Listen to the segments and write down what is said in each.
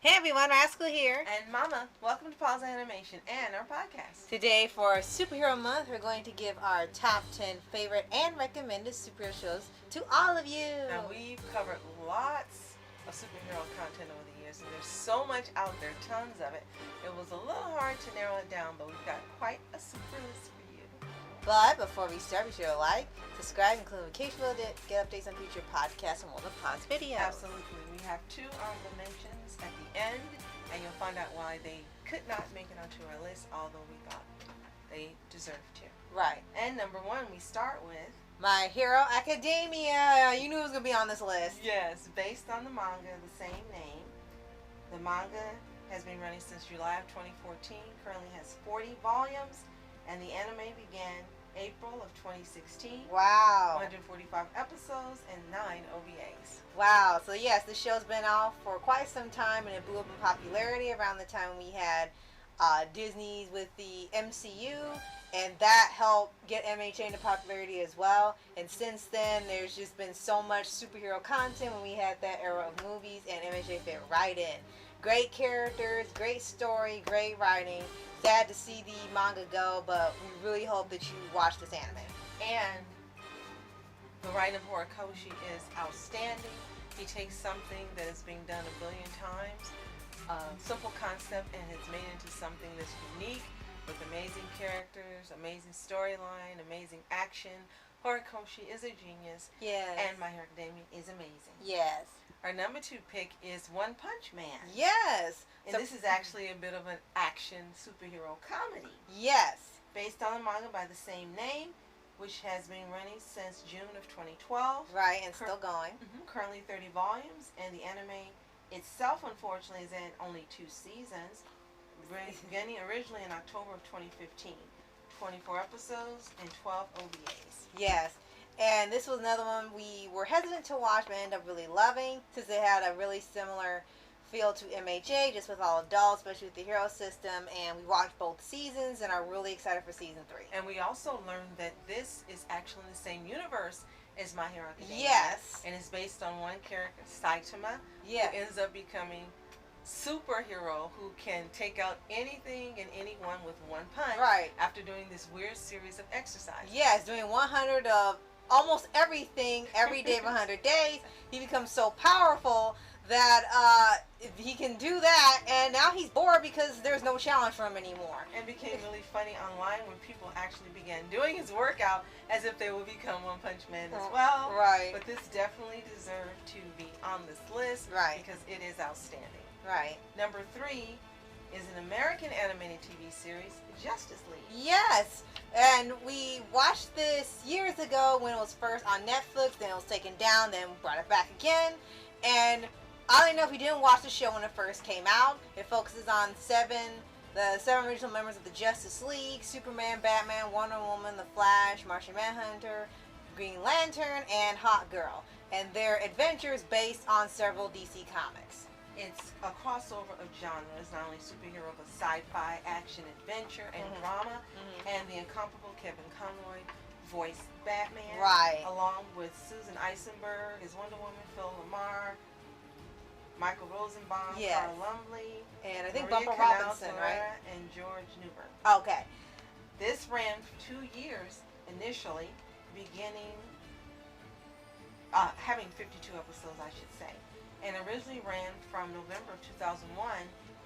Hey everyone, Rascal here. And Mama, welcome to Paws On Animation and our podcast. Today for Superhero Month, we're going to give our top 10 favorite and recommended superhero shows to all of you. Now we've covered lots of superhero content over the years, and there's so much out there, tons of it. It was a little hard to narrow it down, but we've got quite a super list for you. But before we start, be sure to like, subscribe, and click the notification bell to get updates on future podcasts and World of Pods videos. Absolutely. We have two honorable mentions at the end, and you'll find out why they could not make it onto our list, although we thought they deserved to. Right. And number one, we start with My Hero Academia. You knew it was going to be on this list. Yes, based on the manga of the same name. The manga has been running since July of 2014, currently has 40 volumes, and the anime began April of 2016. Wow. 145 episodes and 9 OVAs. Wow. So yes, the show's been out for quite some time, and it blew up in popularity around the time we had Disney's with the MCU, and that helped get MHA into popularity as well. And since then, there's just been so much superhero content when we had that era of movies, and MHA fit right in. Great characters, great story, great writing. Sad to see the manga go, but we really hope that you watch this anime. And the writing of Horikoshi is outstanding. He takes something that is being done a billion times, a simple concept, and has made it into something that's unique with amazing characters, amazing storyline, amazing action. Horikoshi is a genius. Yes. And My Hero Academia is amazing. Yes. Our number two pick is One Punch Man. Yes. And this is actually a bit of an action superhero comedy. Yes. Based on a manga by the same name, which has been running since June of 2012. Right, and still going. Currently 30 volumes, and the anime itself, unfortunately, is in only 2 seasons, beginning originally in October of 2015. 24 episodes and 12 OVAs. Yes. And this was another one we were hesitant to watch, but ended up really loving, since it had a really similar feel to MHA, just with all adults, especially with the hero system. And we watched both seasons and are really excited for season 3. And we also learned that this is actually in the same universe as My Hero Academia. Yes. And it's based on one character, Saitama, Yeah. who ends up becoming superhero who can take out anything and anyone with one punch. Right. After doing this weird series of exercises. Yes, doing 100 of almost everything every day for 100 days. He becomes so powerful that he can do that, and now he's bored because there's no challenge for him anymore. And became really funny online when people actually began doing his workout as if they would become One Punch Man as well. Right. But this definitely deserved to be on this list. Right. Because it is outstanding. Right. Number 3 is an American animated TV series, Justice League. Yes. And we watched this years ago when it was first on Netflix, then it was taken down, then brought it back again. And oddly enough, we didn't watch the show when it first came out. It focuses on the seven original members of the Justice League: Superman, Batman, Wonder Woman, The Flash, Martian Manhunter, Green Lantern, and Hawk Girl, and their adventures based on several DC comics. It's a crossover of genres, not only superhero, but sci-fi, action, adventure, and drama. And the incomparable Kevin Conroy voiced Batman. Right. Along with Susan Eisenberg as Wonder Woman, Phil Lamar, Michael Rosenbaum, Yes. Carl Lumbly, And I think Maria Bumper Canal Robinson, right? Zorra, and George Newbern. Okay. This ran for 2 years initially, beginning having 52 episodes, I should say, and originally ran from November of 2001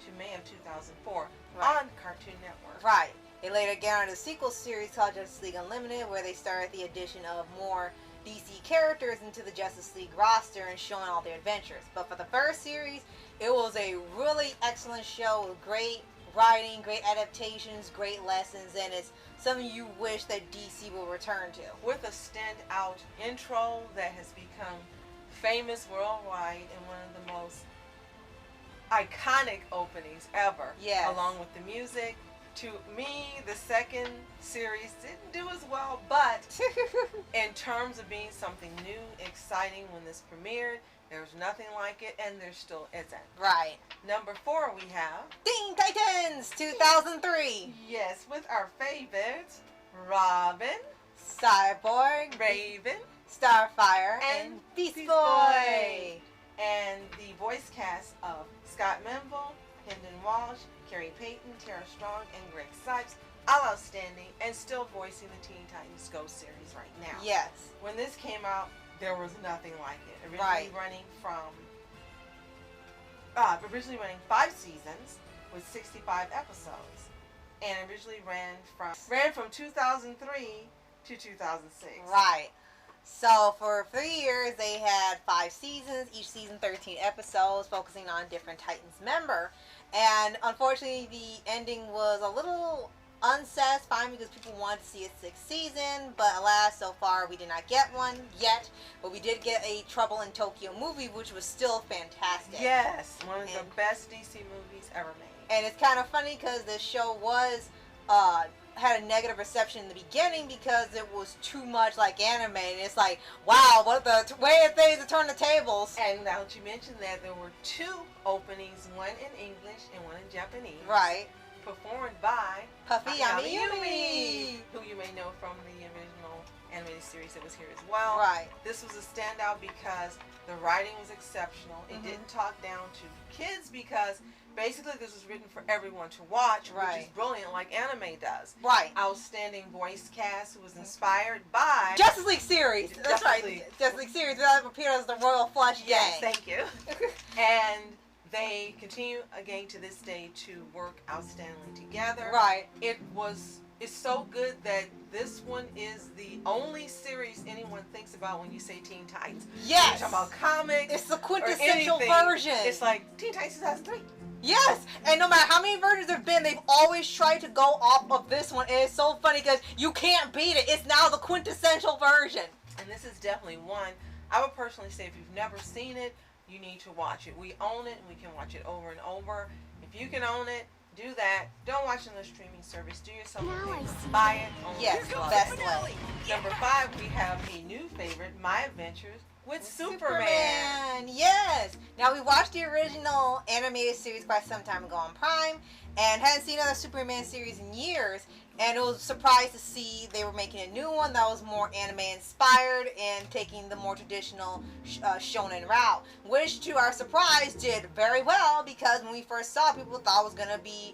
to May of 2004 on Cartoon Network. Right. They later garnered a sequel series called Justice League Unlimited, where they started the addition of more DC characters into the Justice League roster and showing all their adventures. But for the first series, it was a really excellent show with great writing, great adaptations, great lessons, and it's something you wish that DC will return to. With a standout intro that has become famous worldwide and one of the most iconic openings ever. Yes. Along with the music. To me, the second series didn't do as well, but in terms of being something new, exciting when this premiered, there was nothing like it, and there still isn't. Right. Number 4 we have Teen Titans 2003. Yes, with our favorites, Robin, Cyborg, Raven, Starfire, and Beast Beast Boy. and the voice cast of Scott Walsh, Carrie Payton, Tara Strong, and Greg Sipes, all outstanding, and still voicing the Teen Titans Go series right now. Yes. When this came out, there was nothing like it. Originally running 5 seasons with 65 episodes, and originally ran from 2003 to 2006. Right. So for 3 years, they had 5 seasons, each season 13 episodes, focusing on different Titans member. And unfortunately, the ending was a little unsatisfying because people wanted to see a 6th season, but alas, so far we did not get one yet. But we did get a Trouble in Tokyo movie, which was still fantastic. Yes, one of the best DC movies ever made. And it's kind of funny because the show was had a negative reception in the beginning because it was too much like anime, and it's like, wow, what the way of things to turn the tables. And now that you mentioned that, there were 2 openings, one in English and one in Japanese. Right. Performed by Puffy Yami Yumi, who you may know from the original animated series that was here as well. Right. This was a standout because the writing was exceptional. It didn't talk down to kids because basically this was written for everyone to watch, which is brilliant, like anime does. Right. Outstanding voice cast who was inspired by Justice League series. That's right. Justice League series. That appeared as the Royal Flush Gang. Yes, thank you. And they continue again to this day to work outstandingly together. Right. It's so good that this one is the only series anyone thinks about when you say Teen Titans. Yes. You're talking about comics. It's the quintessential version. It's like Teen Titans 2003. Yes, and no matter how many versions there have been, they've always tried to go off of this one, and it's so funny because you can't beat it. It's now the quintessential version. And this is definitely one. I would personally say if you've never seen it, you need to watch it. We own it, and we can watch it over and over. If you can own it, do that. Don't watch it on a streaming service. Do yourself a favor. Buy it. Own Yes, it. best way. Number 5, we have a new favorite, My Adventures with Superman. Yes. Now, we watched the original animated series quite some time ago on Prime and hadn't seen another Superman series in years, and it was surprised to see they were making a new one that was more anime inspired and taking the more traditional shonen route, which to our surprise did very well because when we first saw it, people thought it was going to be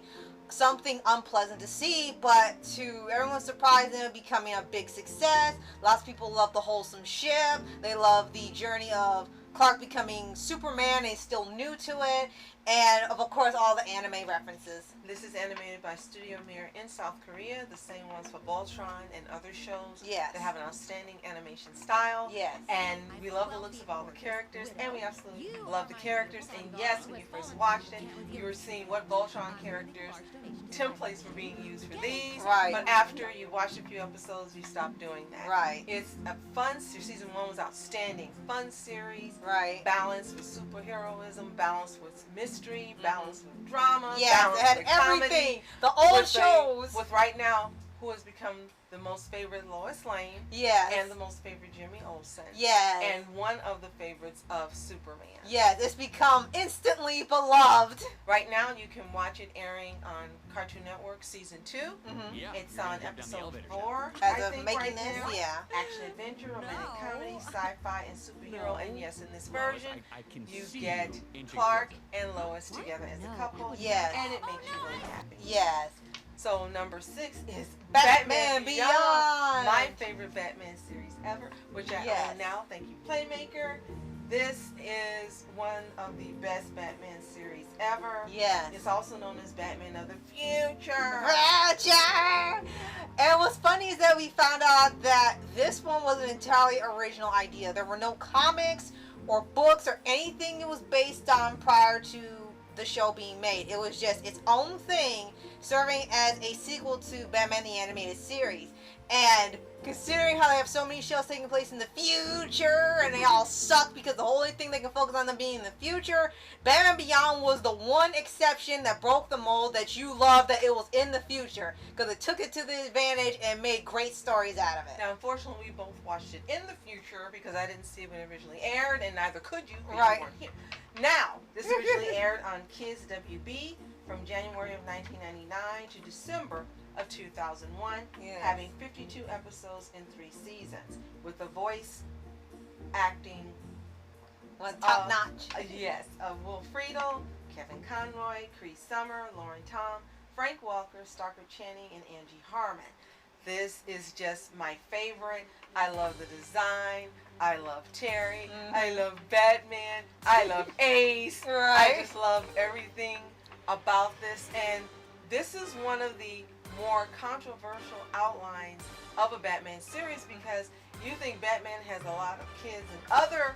something unpleasant to see, but to everyone's surprise, it ended up becoming a big success. Lots of people love the wholesome ship. They love the journey of Clark becoming Superman and still new to it, and of course all the anime references. This is animated by Studio Mir in South Korea, the same ones for Voltron and other shows that have an outstanding animation style. Yes. And we love the looks of all the characters, and we absolutely love the characters. And yes, when you first watched it, you were seeing what Voltron characters templates were being used for these. Right. But after you watched a few episodes, you stopped doing that. Right. It's a fun series. Season 1 was outstanding. Fun series. Right. Balanced with superheroism, balanced with mystery, balanced with drama. Yes, it had everything. Comedy, the old shows. With right now, who has become the most favorite Lois Lane. Yes. And the most favorite Jimmy Olsen. Yes. And one of the favorites of Superman. Yes, it's become instantly beloved. Right now, you can watch it airing on Cartoon Network Season 2. It's on episode 4. As of making this, Action adventure, romantic comedy, sci-fi, and superhero. And yes, in this version, you get Clark and Lois together as a couple. Yes. And it makes you really happy. Yes. So number 6 is Batman Beyond. My favorite Batman series ever, which I own now. Thank you, Playmaker. This is one of the best Batman series ever. Yes. It's also known as Batman of the Future. And what's funny is that we found out that this one was an entirely original idea. There were no comics or books or anything it was based on prior to the show being made. It was just its own thing, serving as a sequel to Batman the Animated Series. And considering how they have so many shows taking place in the future and they all suck because the only thing they can focus on them being in the future, Batman Beyond was the one exception that broke the mold that you love that it was in the future because it took it to the advantage and made great stories out of it. Now, unfortunately, we both watched it in the future because I didn't see it when it originally aired, and neither could you because you weren't here. Now, this originally aired on Kids WB from January of 1999 to December of 2001, having 52 episodes in 3 seasons, with the voice acting was top notch. Yes, of Will Friedle, Kevin Conroy, Cree Summer, Lauren Tom, Frank Walker, Starker Channing, and Angie Harmon. This is just my favorite. I love the design. I love Terry. I love Batman. I love Ace. Right. I just love everything about this. And this is one of the more controversial outlines of a Batman series because you think Batman has a lot of kids in other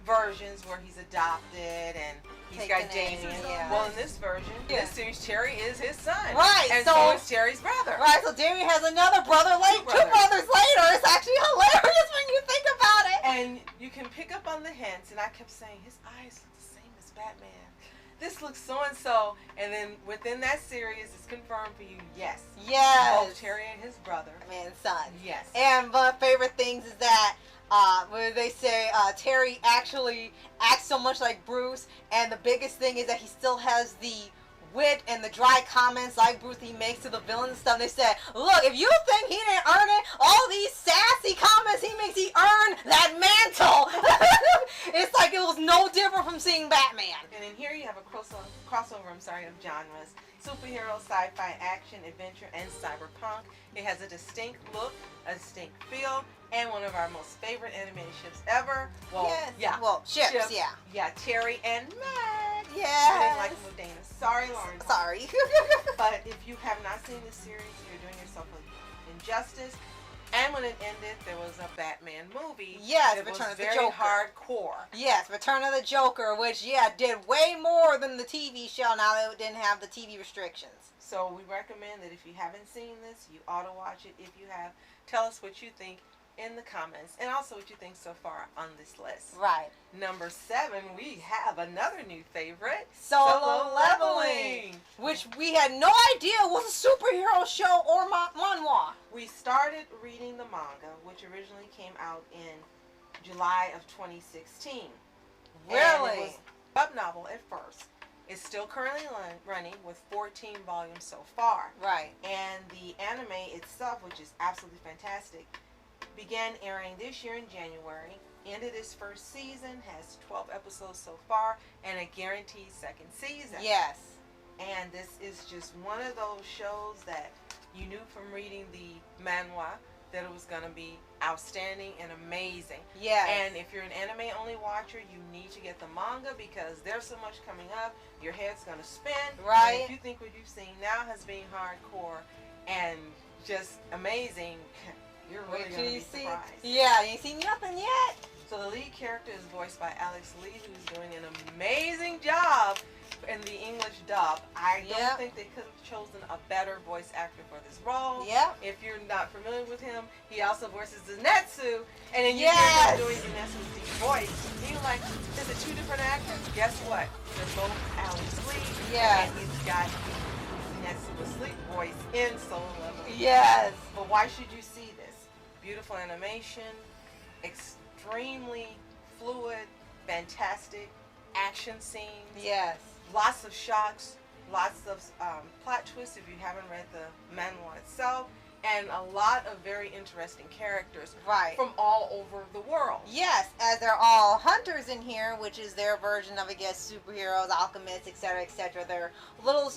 versions where he's adopted and he's got Damien. Yeah. Well, in this version, this series, Terry is his son. Right. And so is Terry's brother. Right, so Damien has another brother two brothers later. It's actually hilarious when you think about it. And you can pick up on the hints, and I kept saying, his eyes look the same as Batman. This looks so-and-so. And then within that series, it's confirmed for you, yes. Yes. Both Terry and his brother. And son. Yes. And one of my favorite things is that where they say Terry actually acts so much like Bruce, and the biggest thing is that he still has the wit and the dry comments like Bruce he makes to the villain and stuff. They said, look, if you think he didn't earn it, all these sassy comments he makes, he earned that mantle. It's like it was no different from seeing Batman. And in here you have a crossover of genres. Superhero, sci-fi, action, adventure, and cyberpunk. It has a distinct look, a distinct feel, and one of our most favorite animated ships ever. Well, yes. yeah. Well, ships, yeah. Yeah, Terry and Matt. Yes. I didn't like him with Dana. Sorry, Lauren. Sorry. But if you have not seen this series, you're doing yourself an injustice. And when it ended, there was a Batman movie. Yes, it Return was of the very Joker. hardcore. Yes, Return of the Joker, which, did way more than the TV show now that it didn't have the TV restrictions. So we recommend that if you haven't seen this, you ought to watch it. If you have, tell us what you think in the comments. And also what you think so far on this list. Right. Number 7, we have another new favorite. Solo Leveling. Which we had no idea was a superhero show or manhwa. We started reading the manga, which originally came out in July of 2016. Really? And it was a web novel at first. It's still currently running with 14 volumes so far. Right. And the anime itself, which is absolutely fantastic, began airing this year in January, ended its first season, has 12 episodes so far, and a guaranteed second season. Yes. And this is just one of those shows that you knew from reading the manhwa that it was going to be outstanding and amazing. Yes. And if you're an anime-only watcher, you need to get the manga because there's so much coming up. Your head's going to spin. Right. And if you think what you've seen now has been hardcore and just amazing, you're really going to be surprised. Yeah, you ain't seen nothing yet. So the lead character is voiced by Alex Lee, who's doing an amazing job in the English dub. I don't think they could have chosen a better voice actor for this role. Yep. If you're not familiar with him, he also voices Zenitsu, and then you hear him doing Zenitsu's deep voice. And you're like, is it two different actors? Guess what? They're both Alex Lee. Yeah. And he's got Zenitsu asleep voice in Solo Leveling. Yes. But why should you see this? Beautiful animation, extremely fluid, fantastic action scenes. Yes. Lots of shocks, lots of plot twists if you haven't read the manhwa itself, and a lot of very interesting characters from all over the world. Yes, as they're all hunters in here, which is their version of, I guess, superheroes, alchemists, etc., their little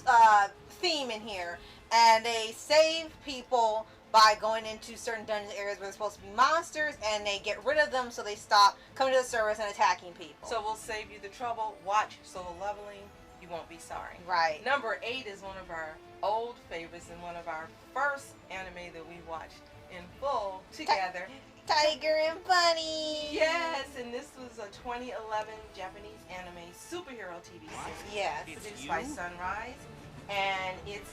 theme in here. And they save people by going into certain dungeon areas where they're supposed to be monsters, and they get rid of them so they stop coming to the surface and attacking people. So we'll save you the trouble. Watch Solo Leveling. You won't be sorry. Right. Number 8 is one of our old favorites and one of our first anime that we watched in full together. Tiger and Bunny. Yes, and this was a 2011 Japanese anime superhero TV series. Yes. Produced by Sunrise, and it's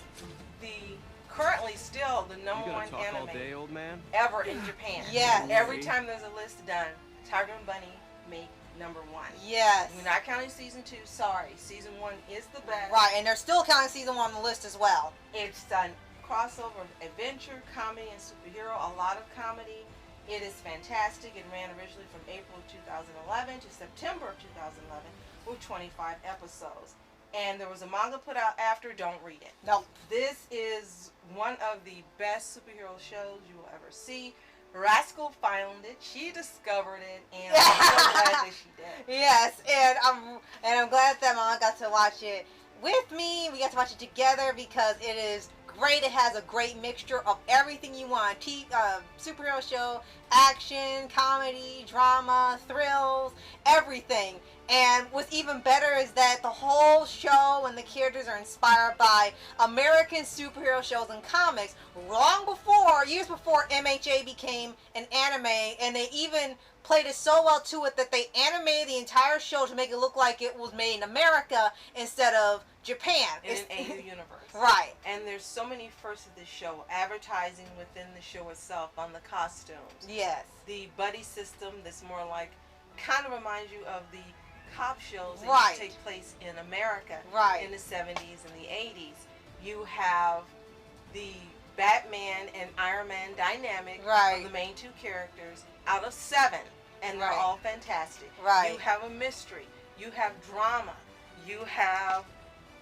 the currently still the number one anime old man? ever in Japan. Yes. Every time there's a list done, Tiger and Bunny make number 1. Yes. We're not counting season 2. Sorry, season 1 is the best. Right, and they're still counting season 1 on the list as well. It's a crossover of adventure, comedy, and superhero. A lot of comedy. It is fantastic. It ran originally from April of 2011 to September of 2011 with 25 episodes. And there was a manga put out after. Don't read it. Nope. This is one of the best superhero shows you will ever see. Rascal found it. She discovered it, and I'm so glad that she did. Yes, and I'm glad that Mama got to watch it with me. We got to watch it together because it is great. It has a great mixture of everything you want. Superhero show, action, comedy, drama, thrills, everything. And what's even better is that the whole show and the characters are inspired by American superhero shows and comics years before MHA became an anime, and they even played it so well to it that they animated the entire show to make it look like it was made in America instead of Japan. In an AU universe. Right. And there's so many firsts of the show. Advertising within the show itself on the costumes. Yes. The buddy system that's more like, kind of reminds you of the cop shows that Right. used to take place in America Right. in the 70s and the 80s. You have the Batman and Iron Man dynamic Right. of the main two characters out of 7, and they're Right. all fantastic. Right. You have a mystery. You have drama. You have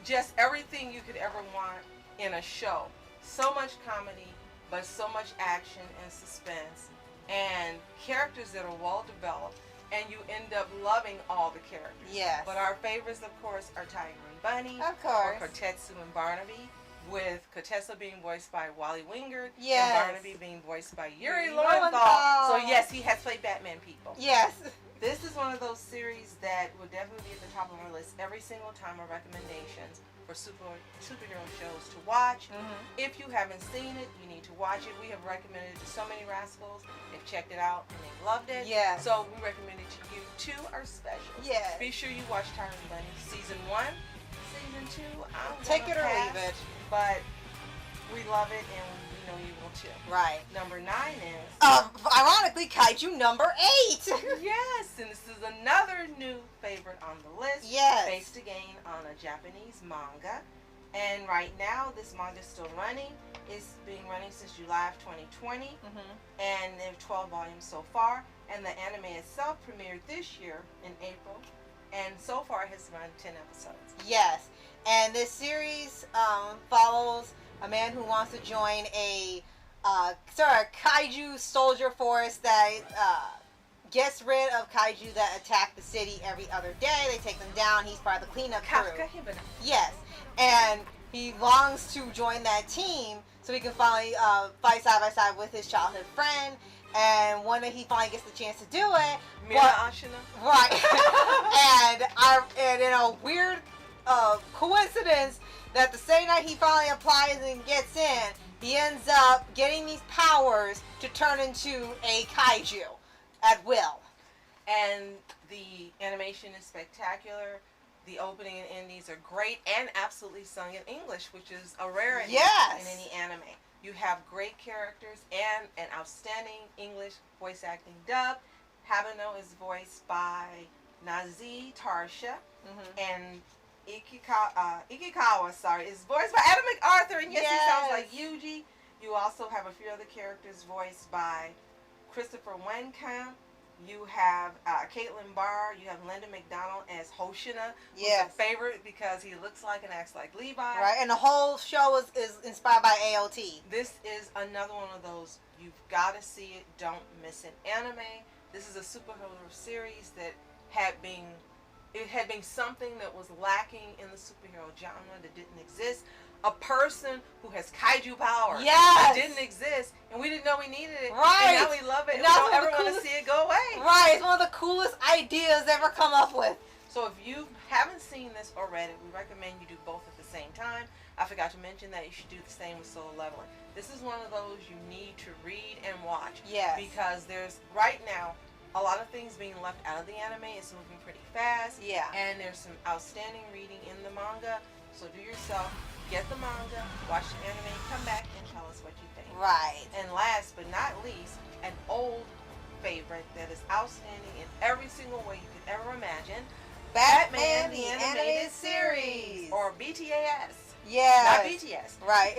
just everything you could ever want in a show. So much comedy, but so much action and suspense, and characters that are well developed, and you end up loving all the characters. Yes. But our favorites, of course, are Tiger and Bunny, Of course. or Kotetsu and Barnaby, with Kotetsu being voiced by Wally Wingert, Yes. and Barnaby being voiced by Yuri Yuri Lowenthal. Lowenthal. So yes, he has played Batman people. Yes. This is one of those series that would definitely be at the top of our list every single time of recommendations for superhero shows to watch. Mm-hmm. If you haven't seen it, you need to watch it. We have recommended it to so many rascals. They've checked it out and they've loved it. Yes. So we recommend it to you too, our specials. Yes. Be sure you watch Tiger and Bunny season 1, season 2. I'm Take gonna it or pass, leave it. But we love it, and we know you will too. Right. Number 9 is Ironically, Kaiju number 8. yes, and this is another new favorite on the list. Yes. Based again on a Japanese manga. And right now, this manga is still running. It's been running since July of 2020. Mm-hmm. And there are 12 volumes so far. And the anime itself premiered this year in April. And so far has run 10 episodes. Yes. And this series follows a man who wants to join a sort of kaiju soldier force that gets rid of kaiju that attack the city every other day. They take them down. He's part of the cleanup crew. Kafka Hibana. Yes. And he longs to join that team so he can finally fight side by side with his childhood friend. And one day he finally gets the chance to do it. Mira Ashina. Right. and in a weird coincidence that the same night he finally applies and gets in, he ends up getting these powers to turn into a kaiju at will. And the animation is spectacular. The opening and endings are great and absolutely sung in English, which is a rarity Yes. in any anime. You have great characters and an outstanding English voice acting dub. Habano is voiced by Nazi Tarsha, and Ikikawa, is voiced by Adam MacArthur, and yes, he sounds like Yuji. You also have a few other characters voiced by Christopher Wenkamp. You have Caitlin Barr. You have Linda McDonald as Hoshina, who's a favorite because he looks like and acts like Levi. Right, and the whole show is inspired by AOT. This is another one of those, you've got to see it, don't miss an anime. This is a superhero series that had been something that was lacking in the superhero genre that didn't exist. A person who has kaiju power that didn't exist, and we didn't know we needed it. Right. And now we love it, and we don't ever want to see it go away. Right, it's one of the coolest ideas ever come up with. So if you haven't seen this or read it, we recommend you do both at the same time. I forgot to mention that you should do the same with Solo Leveling. This is one of those you need to read and watch. Yes. Because there's, right now, a lot of things being left out of the anime. It's moving pretty fast. Yeah. And there's some outstanding reading in the manga. So do yourself, get the manga, watch the anime, come back and tell us what you think. Right. And last but not least, an old favorite that is outstanding in every single way you could ever imagine. Batman the Animated Series. Or BTAS. Yeah. Not BTS. Right.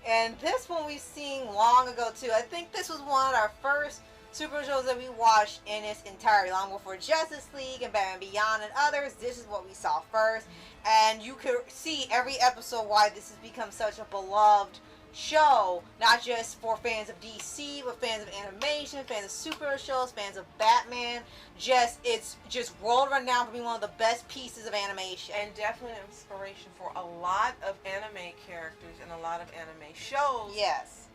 And this one we've seen long ago too. I think this was one of our first super shows that we watched in its entirety, long before Justice League and Batman Beyond and others. This is what we saw first. And you could see every episode why this has become such a beloved show, not just for fans of DC, but fans of animation, fans of superhero shows, fans of Batman. It's just world renowned for being one of the best pieces of animation. And definitely an inspiration for a lot of anime characters and a lot of anime shows. Yes.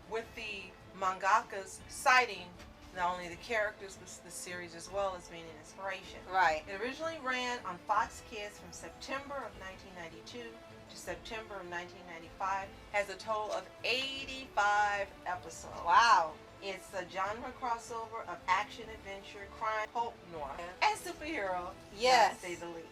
With the mangakas citing not only the characters but the series as well as being an inspiration. Right. It originally ran on Fox Kids from September of 1992 to September of 1995. Has a total of 85 episodes. Wow. It's a genre crossover of action, adventure, crime, pulp noir, and superhero. Yes. To say the least.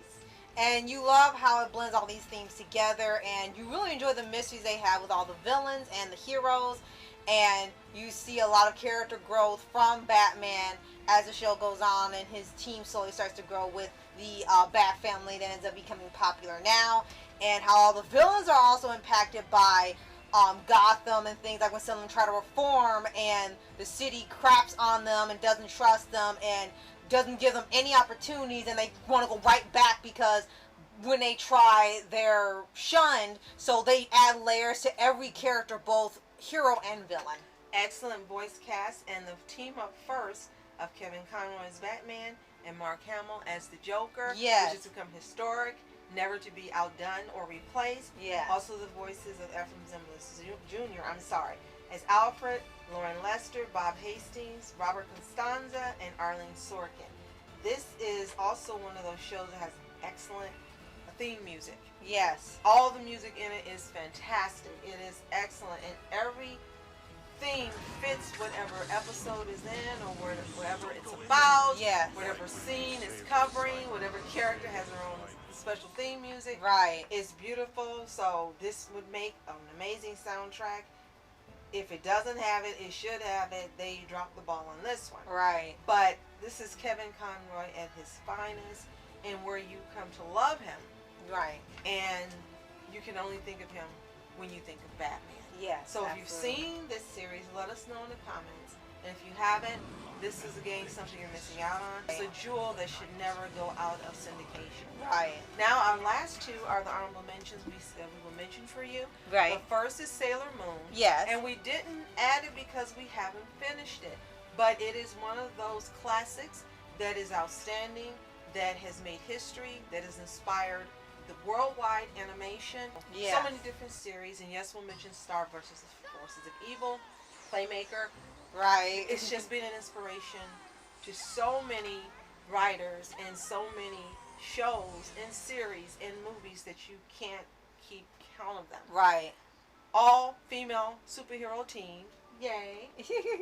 And you love how it blends all these themes together, and you really enjoy the mysteries they have with all the villains and the heroes. And you see a lot of character growth from Batman as the show goes on, and his team slowly starts to grow with the Bat family that ends up becoming popular now. And how all the villains are also impacted by Gotham and things like when some of them try to reform and the city craps on them and doesn't trust them and doesn't give them any opportunities, and they want to go right back because when they try they're shunned. So they add layers to every character, both hero and villain. Excellent voice cast, and the team up first of Kevin Conroy as Batman and Mark Hamill as the Joker, Yes. which has become historic, never to be outdone or replaced. Yes. Also the voices of Ephraim Zimbalist Jr., as Alfred, Lauren Lester, Bob Hastings, Robert Constanza, and Arlene Sorkin. This is also one of those shows that has excellent theme music. Yes. All the music in it is fantastic. It is excellent, and every theme fits whatever episode is in or whatever it's about. Yes. Whatever scene it's covering, whatever character has their own special theme music. Right. It's beautiful, so this would make an amazing soundtrack. If it doesn't have it, it should have it. They dropped the ball on this one. Right. But this is Kevin Conroy at his finest, and where you come to love him. Right. And you can only think of him when you think of Batman. Yes. So if absolutely. you've seen this series, let us know in the comments. And if you haven't, this is again something you're missing out on. It's a jewel that should never go out of syndication. Right. Now our last two are the honorable mentions we will mention for you. Right. The first is Sailor Moon. Yes. And we didn't add it because we haven't finished it. But it is one of those classics that is outstanding, that has made history, that has inspired the worldwide animation. Yes. So many different series. And yes, we'll mention Star versus the Forces of Evil, Playmaker. Right. It's just been an inspiration to so many writers and so many shows and series and movies that you can't keep count of them. Right. All female superhero team. Yay.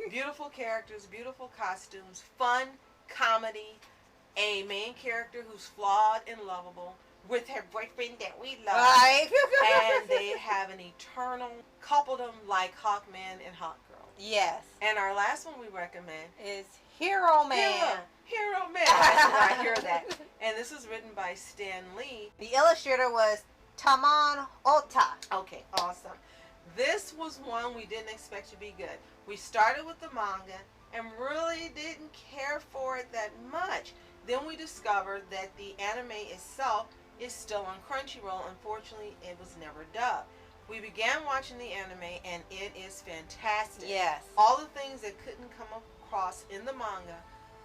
Beautiful characters, beautiful costumes, fun comedy, a main character who's flawed and lovable with her boyfriend that we love. Right. And they have an eternal coupledom like Hawkman and Hawkgirl. Yes. And our last one we recommend Is Hero Man. Hero Man. I hear that. And this was written by Stan Lee. The illustrator was Taman Ota. Okay, awesome. This was one we didn't expect to be good. We started with the manga and really didn't care for it that much. Then we discovered that the anime itself is still on Crunchyroll. Unfortunately, it was never dubbed. We began watching the anime and it is fantastic. Yes. All the things that couldn't come across in the manga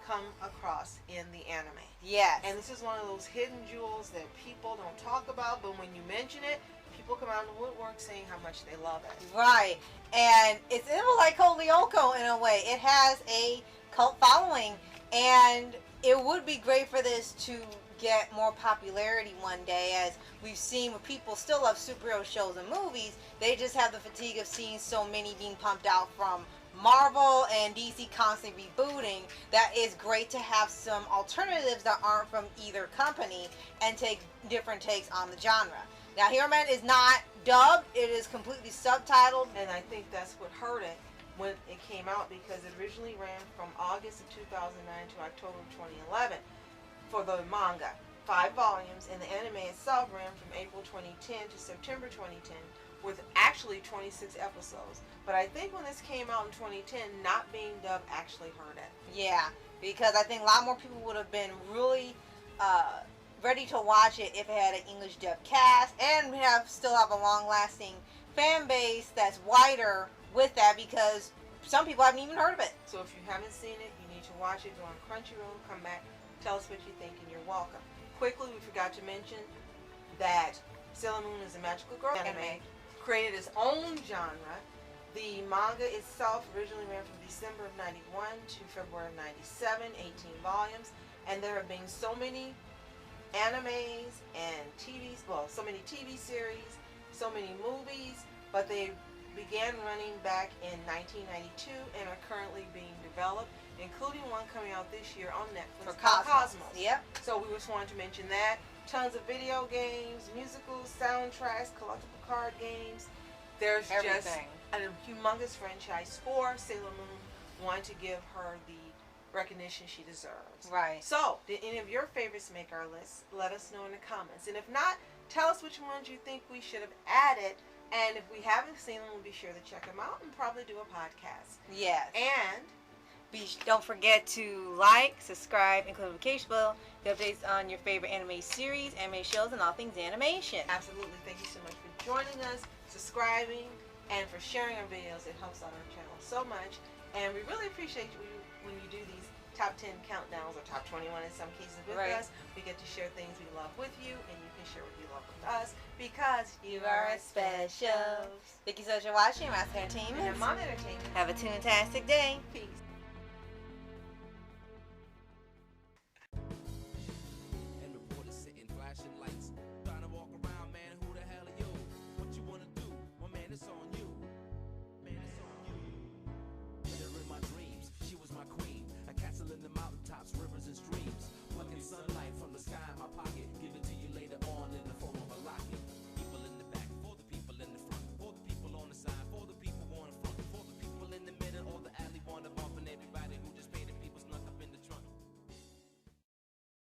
come across in the anime. Yes. And this is one of those hidden jewels that people don't talk about, but when you mention it, people come out in the woodwork saying how much they love it. Right. And it's a little like Lyoko in a way. It has a cult following, and it would be great for this to get more popularity one day, as we've seen when people still love superhero shows and movies. They just have the fatigue of seeing so many being pumped out from Marvel and DC constantly rebooting, that it's great to have some alternatives that aren't from either company and take different takes on the genre. Now, Hero Man is not dubbed, it is completely subtitled. And I think that's what hurt it when it came out, because it originally ran from August of 2009 to October of 2011 for the manga. 5 volumes, and the anime itself ran from April 2010 to September 2010 with actually 26 episodes. But I think when this came out in 2010, not being dubbed actually hurt it. Yeah, because I think a lot more people would have been really ready to watch it if it had an English dub cast, and still have a long-lasting fan base that's wider with that, because some people haven't even heard of it. So if you haven't seen it, you need to watch it. Go on Crunchyroll, come back, tell us what you think, and you're welcome. Quickly, we forgot to mention that Sailor Moon is a magical girl anime, created its own genre. The manga itself originally ran from December of 91 to February of 97, 18 volumes, and there have been so many animes and so many TV series, so many movies, but they began running back in 1992 and are currently being developed, including one coming out this year on Netflix For called Cosmos. Yep. So we just wanted to mention that. Tons of video games, musicals, soundtracks, collectible card games. There's Everything. just a humongous franchise for Sailor Moon. Want to give her the recognition she deserves. Right. So, did any of your favorites make our list? Let us know in the comments. And if not, tell us which ones you think we should have added. And if we haven't seen them, we'll be sure to check them out and probably do a podcast. Yes. And don't forget to like, subscribe, and click the notification bell. Get updates on your favorite anime series, anime shows, and all things animation. absolutely, thank you so much for joining us, subscribing, and for sharing our videos. It helps out our channel so much. And we really appreciate you when you do these top 10 countdowns, or top 21 in some cases with Right. us. We get to share things we love with you, and you can share what you love with us, because You are special. Thank you so much for watching. Master Entertainment. And Mom Entertainment. Have a tune-tastic day. Peace.